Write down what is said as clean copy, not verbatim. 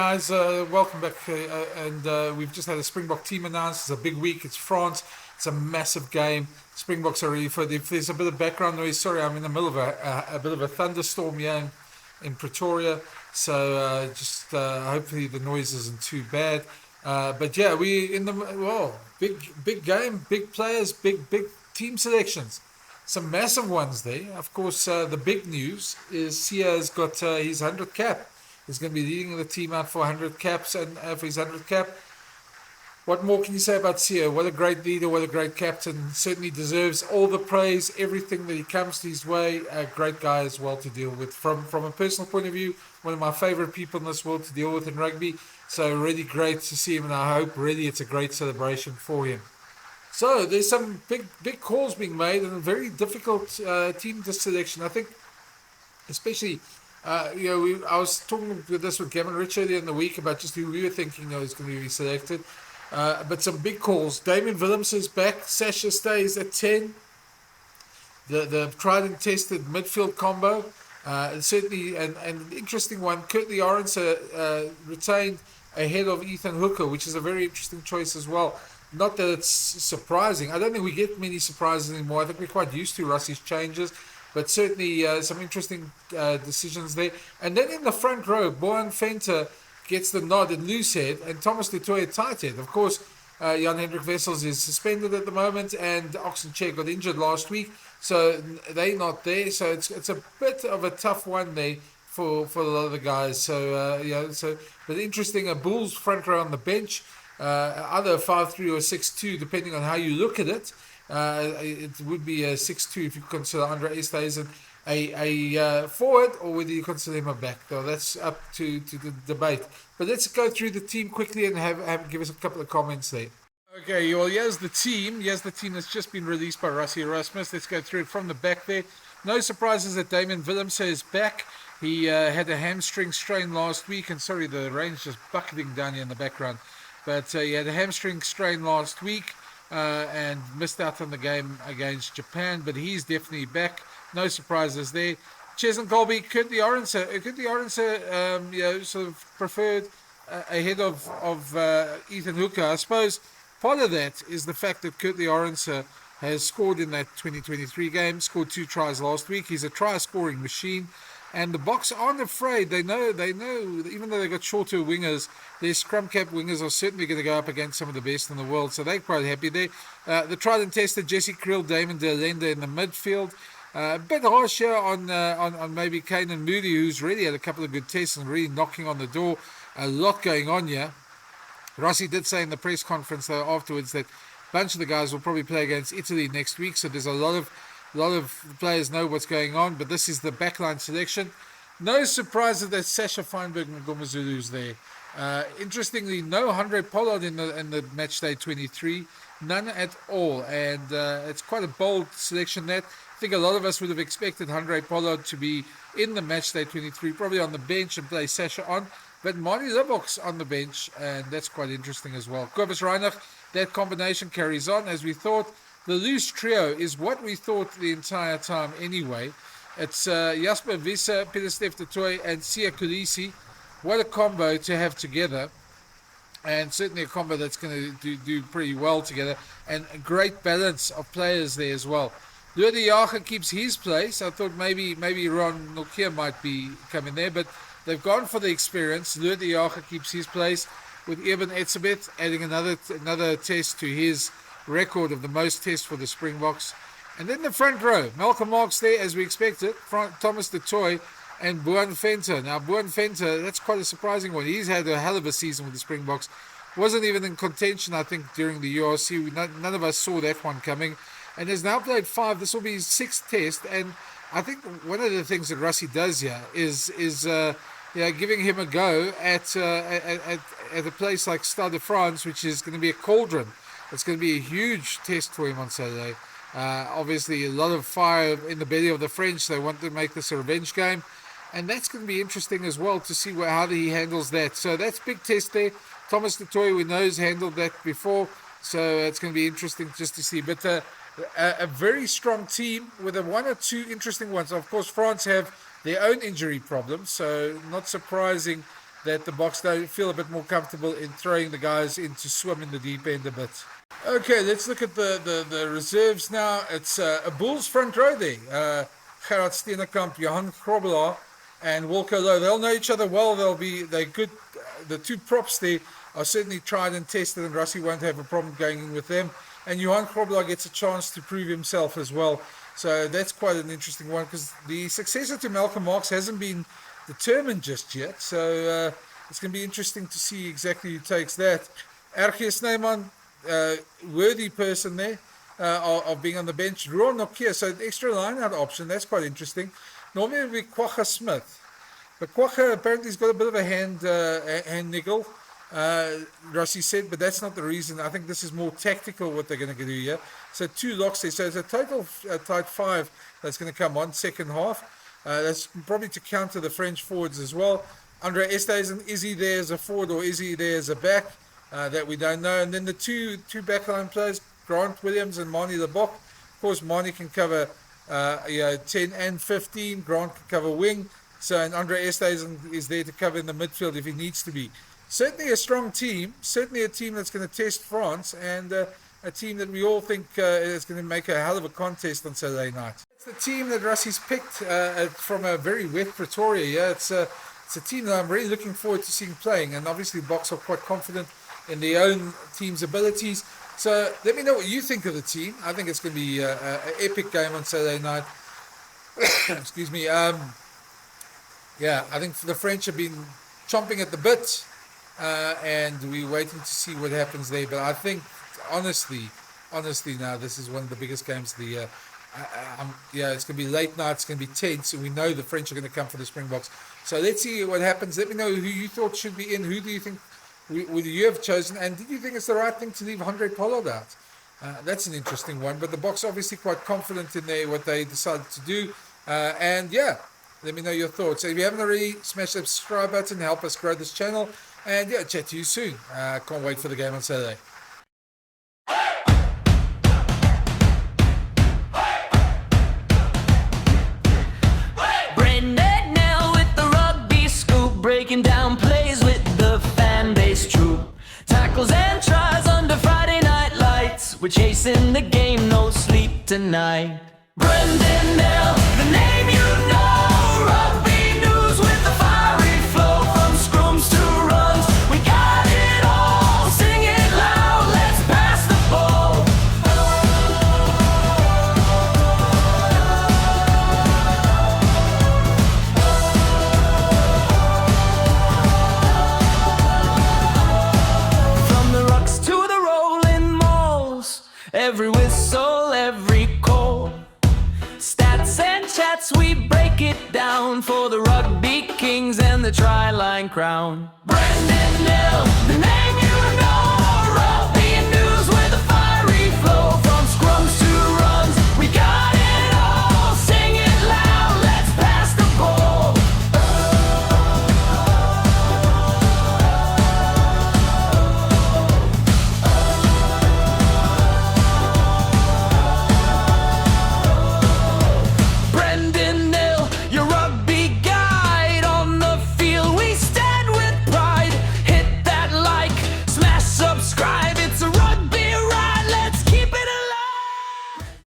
guys. Welcome back. And we've just had a Springbok team announced. It's a big week. It's France. It's a massive game. Springboks are ready for it. If there's a bit of background noise, sorry, I'm in the middle of a bit of a thunderstorm here in Pretoria. So just hopefully the noise isn't too bad. But yeah, we in the big game, big players, big team selections. Some massive ones there. Of course, the big news is Sia's got his 100 cap. He's going to be leading the team out for 100 caps and for his 100 cap. What more can you say about Sia? What a great leader, what a great captain. Certainly deserves all the praise, everything that he comes to his way. A great guy as well to deal with. From a personal point of view, one of my favourite people in this world to deal with in rugby. So really great to see him, and I hope really it's a great celebration for him. So there's some big calls being made and a very difficult team selection. I think, especially, I was talking with this with Gavin Rich earlier in the week about just who we were thinking is going to be selected. But some big calls. Damian Willems is back. Sasha stays at 10. The tried and tested midfield combo. Certainly an interesting one. Curtly Orange retained ahead of Ethan Hooker, which is a very interesting choice as well. Not that it's surprising. I don't think we get many surprises anymore. I think we're quite used to Russie's changes. But certainly some interesting decisions there. And then in the front row, Boan Venter gets the nod at loosehead, and Thomas du Toit at tight head. Of course, Jan-Hendrik Wessels is suspended at the moment, and Oxenchair got injured last week, so they're not there. So it's a bit of a tough one there for a lot of the guys. So but interesting. A Bulls front row on the bench, either 5-3 or 6-2, depending on how you look at it. It would be a 6-2 if you consider Andre Esthuizen a forward, or whether you consider him a back. Though that's up to the debate. But let's go through the team quickly and have give us a couple of comments there. Okay, well, here's the team. Here's the team that's just been released by Rassie Erasmus. Let's go through it from the back there. No surprises that Damian Willems is back. He had a hamstring strain last week, and sorry, the rain's just bucketing down here in the background. But he had a hamstring strain last week and missed out on the game against Japan. But he's definitely back. No surprises there. Cheslin Colby, Curtly Orange, sort of preferred ahead of Ethan Hooker. I suppose part of that is the fact that Curtly Orange has scored in that 2023 game, scored 2 tries last week. He's a try-scoring machine. And the Boks aren't afraid. They know, even though they've got shorter wingers, their scrum cap wingers are certainly going to go up against some of the best in the world. So they're quite happy there. The tried and tested Jesse Kriel, Damon De Allende in the midfield. A bit harsh here on maybe Kane Moody, who's really had a couple of good tests and really knocking on the door. A lot going on here. Rossi did say in the press conference though afterwards that a bunch of the guys will probably play against Italy next week. So there's a lot of players know what's going on. But this is the backline selection. No surprises that Sasha Feinberg and Ngomazulu's there. Interestingly, no Andre Pollard in the match day 23. None at all. And it's quite a bold selection that. I think a lot of us would have expected Andre Pollard to be in the match day 23, probably on the bench and play Sasha on. But Marty Libbok's on the bench, and that's quite interesting as well. Kobus Reinach, that combination carries on as we thought. The loose trio is what we thought the entire time anyway. It's Jasper Visser, Pieter-Steph du Toit, and Sia Kolisi. What a combo to have together. And certainly a combo that's going to do pretty well together. And a great balance of players there as well. Lua de Jager keeps his place. I thought maybe Ron Nokia might be coming there, but they've gone for the experience. Lua de Jager keeps his place with Eben Etzebeth adding another test to his record of the most tests for the Springboks. And then the front row, Malcolm Marx there as we expected, Thomas du Toit and Boan Venter. Now Boan Venter, that's quite a surprising one. He's had a hell of a season with the Springboks. Wasn't even in contention, I think, during the URC. None of us saw that one coming. And has now played 5. This will be his 6th test. And I think one of the things that Rassie does here is giving him a go at a place like Stade de France, which is going to be a cauldron. It's going to be a huge test for him on Saturday. Obviously, a lot of fire in the belly of the French. They want to make this a revenge game. And that's going to be interesting as well to see how he handles that. So that's big test there. Thomas du Toit, we know, has handled that before. So it's going to be interesting just to see. But a very strong team with one or two interesting ones. Of course, France have their own injury problems, so not surprising that the Boks don't feel a bit more comfortable in throwing the guys in to swim in the deep end a bit. Okay, let's look at the reserves now. It's a Bulls front row there. Gerard Steenekamp, Johan Grobbelaar, and Wilco Lowe. They'll know each other well. They're good. The two props there are certainly tried and tested, and Rassie won't have a problem going in with them. And Johan Grobbelaar gets a chance to prove himself as well. So that's quite an interesting one, because the successor to Malcolm Marx hasn't been determined just yet. So it's going to be interesting to see exactly who takes that. RG Snyman, worthy person there of being on the bench. Ruan Nokia, so an extra line-out option. That's quite interesting. Normally it would be Kwagga Smith. But Kwagga apparently has got a bit of a hand niggle, Rassie said, but that's not the reason. I think this is more tactical what they're going to do here. So 2 locks there. So it's a total tight 5 that's going to come on second half. That's probably to counter the French forwards as well. Andre Esthuizen, is he there as a forward or is he there as a back? That we don't know. And then the two backline players, Grant Williams and Manie Le Bok. Of course, Manie can cover 10 and 15. Grant can cover wing. So, and Andre Esthuizen is there to cover in the midfield if he needs to be. Certainly a strong team. Certainly a team that's going to test France, and a team that we all think is going to make a hell of a contest on Saturday night. It's the team that Rassie's picked from a very wet Pretoria. Yeah, it's a team that I'm really looking forward to seeing playing, and obviously the Boks are quite confident in their own team's abilities. So let me know what you think of the team. I think it's going to be an epic game on Saturday night. Excuse me. Yeah, I think the French have been chomping at the bit, and we're waiting to see what happens there. But I think, honestly now, this is one of the biggest games of the year. Yeah, it's going to be late night, it's going to be tense, and we know the French are going to come for the Springboks. So let's see what happens. Let me know who you thought should be in. Who do you think would you have chosen? And did you think it's the right thing to leave Andre Pollard out? That's an interesting one. But the Boks obviously quite confident in what they decided to do. And yeah, let me know your thoughts. So if you haven't already, smash the subscribe button, help us grow this channel. And yeah, chat to you soon. Can't wait for the game on Saturday. Breaking down plays with the fan base troop. Tackles and tries under Friday night lights. We're chasing the game, no sleep tonight. Brendan Nell, the name you know. Rugby news with the fiery flow. From scrums to runs, we got it all. Sing it loud, let's pass the ball. Every whistle, every call, stats and chats, we break it down for the rugby kings and the try-line crown. Brendan